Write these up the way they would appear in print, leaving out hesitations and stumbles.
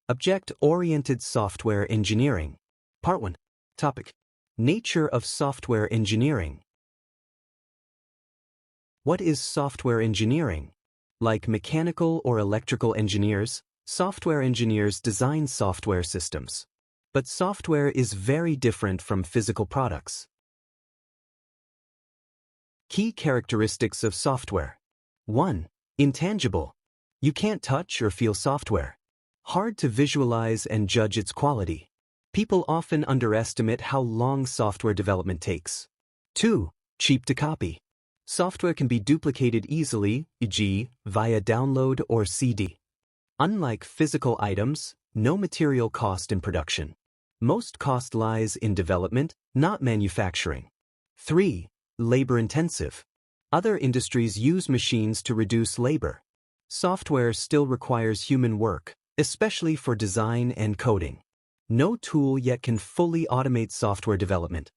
Object-Oriented Software Engineering. Part 1. Topic: Nature of Software Engineering. What is software engineering? Like mechanical or electrical engineers, software engineers design software systems. But software is very different from physical products. Key characteristics of software. 1. Intangible. You can't touch or feel software. Hard to visualize and judge its quality. People often underestimate how long software development takes. 2. Cheap to copy. Software can be duplicated easily, e.g., via download or CD. Unlike physical items, no material cost in production. Most cost lies in development, not manufacturing. 3. Labor-intensive. Other industries use machines to reduce labor. Software still requires human work, especially for design and coding. No tool yet can fully automate software development.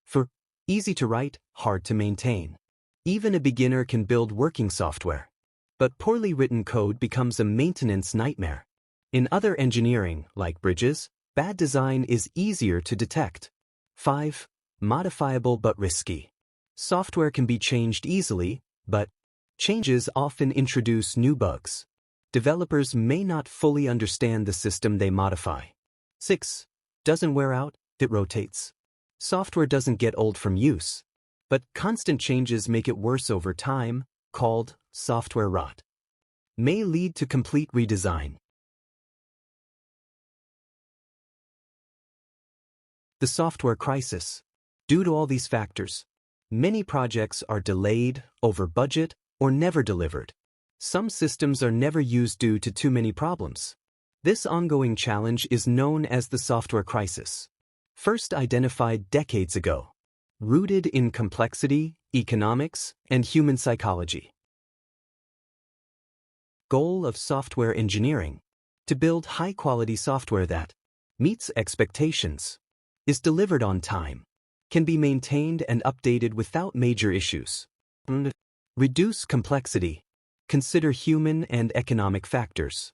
4. Easy to write, hard to maintain. Even a beginner can build working software. But poorly written code becomes a maintenance nightmare. In other engineering, like bridges, bad design is easier to detect. 5. Modifiable but risky. Software can be changed easily, but changes often introduce new bugs. Developers may not fully understand the system they modify. 6. Doesn't wear out, it rotates. Software doesn't get old from use, but constant changes make it worse over time, called software rot. May lead to complete redesign. The software crisis. Due to all these factors, many projects are delayed, over budget, or never delivered. Some systems are never used due to too many problems. This ongoing challenge is known as the software crisis. First identified decades ago. Rooted in complexity, economics, and human psychology. Goal of software engineering: to build high-quality software that meets expectations, is delivered on time, can be maintained and updated without major issues. Reduce complexity. Consider human and economic factors.